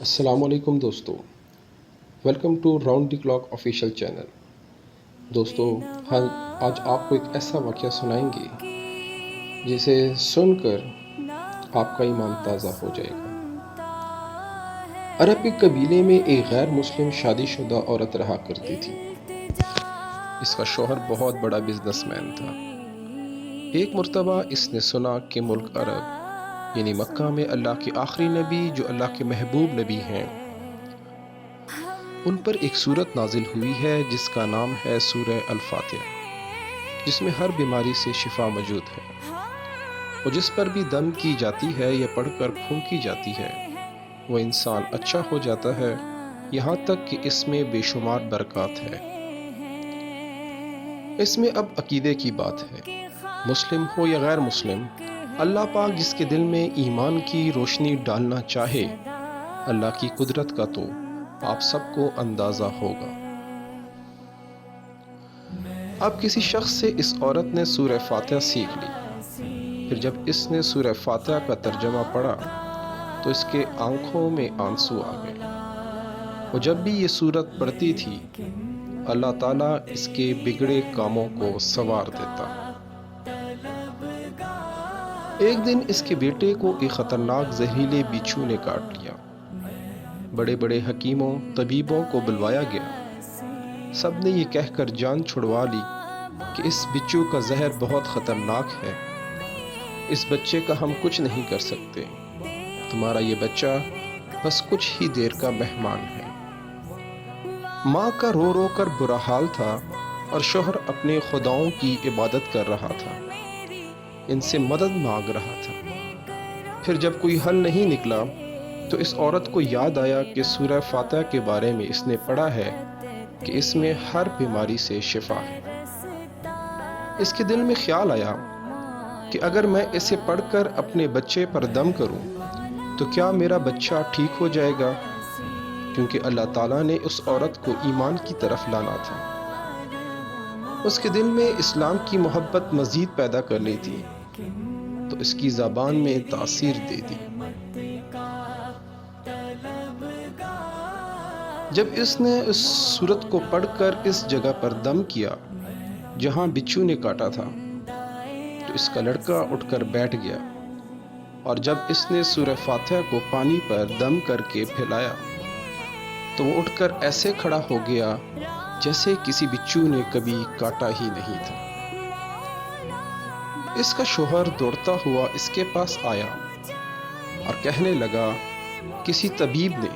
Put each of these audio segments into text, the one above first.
السلام علیکم دوستو، welcome to round the clock official channel. دوستو، ہم آج آپ کو ایک ایسا واقعہ سنائیں گے جسے سن کر آپ کا ایمان تازہ ہو جائے گا۔ عرب کے قبیلے میں ایک غیر مسلم شادی شدہ عورت رہا کرتی تھی۔ اس کا شوہر بہت بڑا بزنس مین تھا۔ ایک مرتبہ اس نے سنا کہ ملک عرب یعنی مکہ میں اللہ کے آخری نبی جو اللہ کے محبوب نبی ہیں، ان پر ایک سورت نازل ہوئی ہے جس کا نام ہے سورہ الفاتحہ، جس میں ہر بیماری سے شفا موجود ہے، اور جس پر بھی دم کی جاتی ہے یا پڑھ کر پھونکی جاتی ہے وہ انسان اچھا ہو جاتا ہے، یہاں تک کہ اس میں بے شمار برکات ہے۔ اس میں اب عقیدے کی بات ہے، مسلم ہو یا غیر مسلم، اللہ پاک جس کے دل میں ایمان کی روشنی ڈالنا چاہے، اللہ کی قدرت کا تو آپ سب کو اندازہ ہوگا۔ اب کسی شخص سے اس عورت نے سورہ فاتحہ سیکھ لی، پھر جب اس نے سورہ فاتحہ کا ترجمہ پڑھا تو اس کے آنکھوں میں آنسو آ گئے۔ وہ جب بھی یہ سورت پڑھتی تھی، اللہ تعالیٰ اس کے بگڑے کاموں کو سنوار دیتا۔ ایک دن اس کے بیٹے کو ایک خطرناک زہریلے بچھو نے کاٹ لیا۔ بڑے بڑے حکیموں طبیبوں کو بلوایا گیا، سب نے یہ کہہ کر جان چھڑوا لی کہ اس بچھو کا زہر بہت خطرناک ہے، اس بچے کا ہم کچھ نہیں کر سکتے، تمہارا یہ بچہ بس کچھ ہی دیر کا مہمان ہے۔ ماں کا رو رو کر برا حال تھا اور شوہر اپنے خداؤں کی عبادت کر رہا تھا، ان سے مدد مانگ رہا تھا۔ پھر جب کوئی حل نہیں نکلا تو اس عورت کو یاد آیا کہ سورہ فاتحہ کے بارے میں اس نے پڑھا ہے کہ اس میں ہر بیماری سے شفا ہے۔ اس کے دل میں خیال آیا کہ اگر میں اسے پڑھ کر اپنے بچے پر دم کروں تو کیا میرا بچہ ٹھیک ہو جائے گا، کیونکہ اللہ تعالیٰ نے اس عورت کو ایمان کی طرف لانا تھا۔ اس کے دل میں اسلام کی محبت مزید پیدا کرنی تھی تو اس کی زبان میں تاثیر دے دی۔ جب اس نے اس سورت کو پڑھ کر اس جگہ پر دم کیا جہاں بچھو نے کاٹا تھا تو اس کا لڑکا اٹھ کر بیٹھ گیا، اور جب اس نے سورہ فاتحہ کو پانی پر دم کر کے پھیلایا تو وہ اٹھ کر ایسے کھڑا ہو گیا جیسے کسی بچھو نے کبھی کاٹا ہی نہیں تھا۔ اس کا شوہر دوڑتا ہوا اس کے پاس آیا اور کہنے لگا، کسی طبیب نے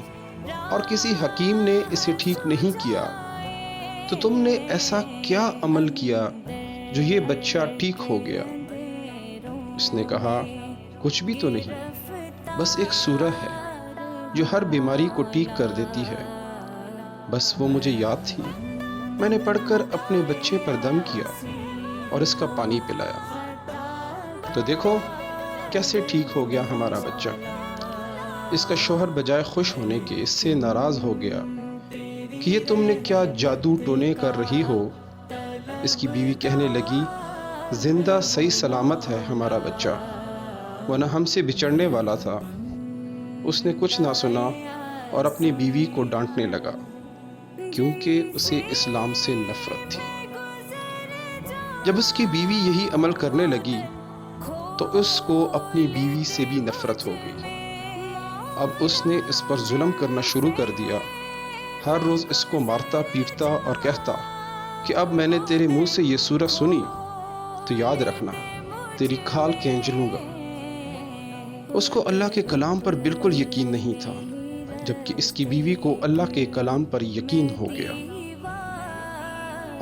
اور کسی حکیم نے اسے ٹھیک نہیں کیا، تو تم نے ایسا کیا عمل کیا جو یہ بچہ ٹھیک ہو گیا؟ اس نے کہا، کچھ بھی تو نہیں، بس ایک سورہ ہے جو ہر بیماری کو ٹھیک کر دیتی ہے، بس وہ مجھے یاد تھی، میں نے پڑھ کر اپنے بچے پر دم کیا اور اس کا پانی پلایا، تو دیکھو کیسے ٹھیک ہو گیا ہمارا بچہ۔ اس کا شوہر بجائے خوش ہونے کے اس سے ناراض ہو گیا کہ یہ تم نے کیا جادو ٹونے کر رہی ہو۔ اس کی بیوی کہنے لگی، زندہ صحیح سلامت ہے ہمارا بچہ، ورنہ ہم سے بچڑنے والا تھا۔ اس نے کچھ نہ سنا اور اپنی بیوی کو ڈانٹنے لگا کیونکہ اسے اسلام سے نفرت تھی۔ جب اس کی بیوی یہی عمل کرنے لگی تو اس کو اپنی بیوی سے بھی نفرت ہو گئی۔ اب اس نے اس پر ظلم کرنا شروع کر دیا، ہر روز اس کو مارتا پیٹتا اور کہتا کہ اب میں نے تیرے منہ سے یہ سورہ سنی تو یاد رکھنا، تیری کھال کھینچ لوں گا۔ اس کو اللہ کے کلام پر بالکل یقین نہیں تھا، جبکہ اس کی بیوی کو اللہ کے کلام پر یقین ہو گیا۔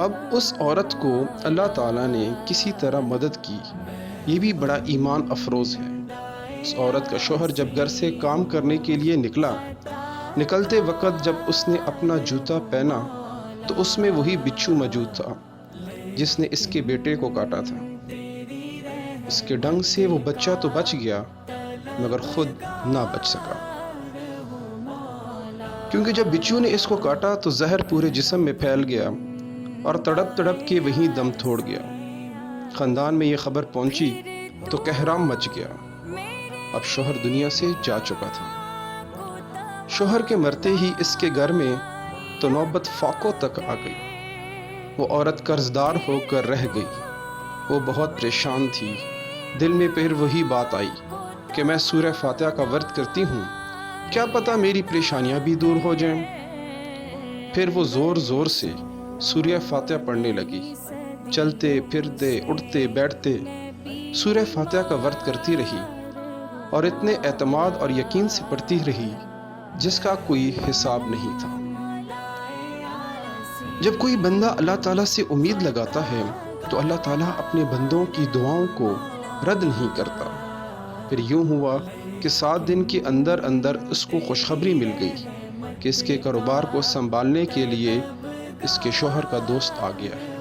اب اس عورت کو اللہ تعالیٰ نے کسی طرح مدد کی، یہ بھی بڑا ایمان افروز ہے۔ اس عورت کا شوہر جب گھر سے کام کرنے کے لیے نکلتے وقت جب اس نے اپنا جوتا پہنا تو اس میں وہی بچھو موجود تھا جس نے اس کے بیٹے کو کاٹا تھا۔ اس کے ڈنگ سے وہ بچہ تو بچ گیا مگر خود نہ بچ سکا، کیونکہ جب بچھو نے اس کو کاٹا تو زہر پورے جسم میں پھیل گیا اور تڑپ تڑپ کے وہیں دم توڑ گیا۔ خاندان میں یہ خبر پہنچی تو کہرام مچ گیا، اب شوہر دنیا سے جا چکا تھا۔ شوہر کے مرتے ہی اس کے گھر میں تو نوبت فاقوں تک آ گئی۔ وہ عورت قرضدار ہو کر رہ گئی۔ وہ بہت پریشان تھی۔ دل میں پھر وہی بات آئی کہ میں سورہ فاتحہ کا ورد کرتی ہوں، کیا پتہ میری پریشانیاں بھی دور ہو جائیں۔ پھر وہ زور زور سے سورہ فاتحہ پڑھنے لگی۔ چلتے پھرتے اٹھتے بیٹھتے سورہ فاتحہ کا ورد کرتی رہی اور اتنے اعتماد اور یقین سے پڑھتی رہی جس کا کوئی حساب نہیں تھا۔ جب کوئی بندہ اللہ تعالیٰ سے امید لگاتا ہے تو اللہ تعالیٰ اپنے بندوں کی دعاؤں کو رد نہیں کرتا۔ پھر یوں ہوا کہ 7 دن کے اندر اندر اس کو خوشخبری مل گئی کہ اس کے کاروبار کو سنبھالنے کے لیے اس کے شوہر کا دوست آ گیا ہے۔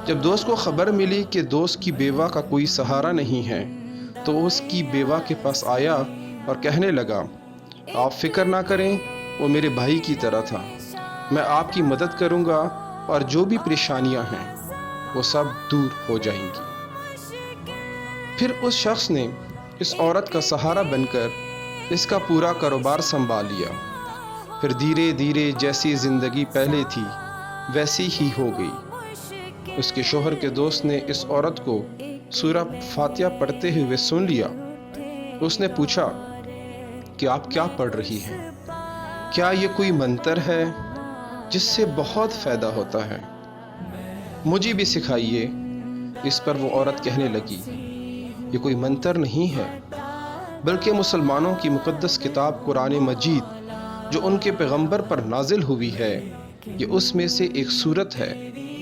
جب دوست کو خبر ملی کہ دوست کی بیوہ کا کوئی سہارا نہیں ہے تو اس کی بیوہ کے پاس آیا اور کہنے لگا، آپ فکر نہ کریں، وہ میرے بھائی کی طرح تھا، میں آپ کی مدد کروں گا اور جو بھی پریشانیاں ہیں وہ سب دور ہو جائیں گی۔ پھر اس شخص نے اس عورت کا سہارا بن کر اس کا پورا کاروبار سنبھال لیا۔ پھر دھیرے دھیرے جیسی زندگی پہلے تھی ویسی ہی ہو گئی۔ اس کے شوہر کے دوست نے اس عورت کو سورہ فاتحہ پڑھتے ہوئے سن لیا۔ اس نے پوچھا کہ آپ کیا پڑھ رہی ہیں؟ کیا یہ کوئی منتر ہے جس سے بہت فائدہ ہوتا ہے؟ مجھے بھی سکھائیے۔ اس پر وہ عورت کہنے لگی، یہ کوئی منتر نہیں ہے بلکہ مسلمانوں کی مقدس کتاب قرآن مجید جو ان کے پیغمبر پر نازل ہوئی ہے، یہ اس میں سے ایک سورت ہے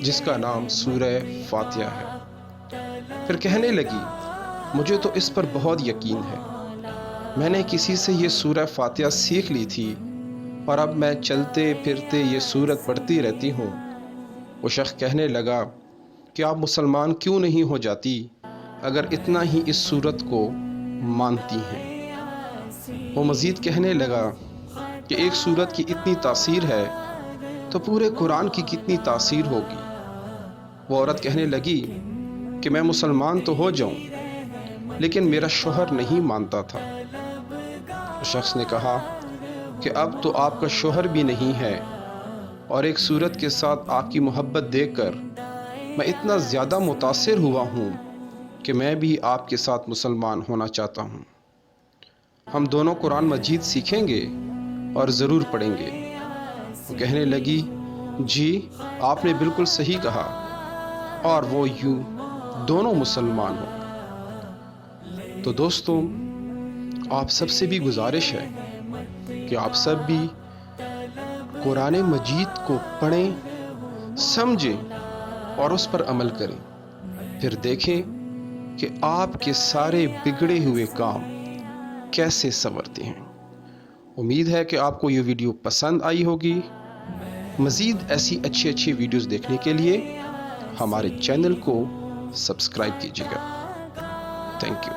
جس کا نام سورہ فاتحہ ہے۔ پھر کہنے لگی، مجھے تو اس پر بہت یقین ہے، میں نے کسی سے یہ سورہ فاتحہ سیکھ لی تھی اور اب میں چلتے پھرتے یہ سورت پڑھتی رہتی ہوں۔ وہ شخص کہنے لگا کہ آپ مسلمان کیوں نہیں ہو جاتی اگر اتنا ہی اس سورت کو مانتی ہیں؟ وہ مزید کہنے لگا کہ ایک سورت کی اتنی تاثیر ہے تو پورے قرآن کی کتنی تاثیر ہوگی۔ وہ عورت کہنے لگی کہ میں مسلمان تو ہو جاؤں لیکن میرا شوہر نہیں مانتا تھا۔ اس شخص نے کہا کہ اب تو آپ کا شوہر بھی نہیں ہے اور ایک سورت کے ساتھ آپ کی محبت دیکھ کر میں اتنا زیادہ متاثر ہوا ہوں کہ میں بھی آپ کے ساتھ مسلمان ہونا چاہتا ہوں۔ ہم دونوں قرآن مجید سیکھیں گے اور ضرور پڑھیں گے۔ وہ کہنے لگی، جی آپ نے بالکل صحیح کہا، اور وہ یوں دونوں مسلمان ہوں۔ تو دوستوں، آپ سب سے بھی گزارش ہے کہ آپ سب بھی قرآن مجید کو پڑھیں، سمجھیں اور اس پر عمل کریں، پھر دیکھیں کہ آپ کے سارے بگڑے ہوئے کام کیسے سنورتے ہیں۔ امید ہے کہ آپ کو یہ ویڈیو پسند آئی ہوگی۔ مزید ایسی اچھی ویڈیوز دیکھنے کے لیے ہمارے چینل کو سبسکرائب کیجیے گا۔ Thank you.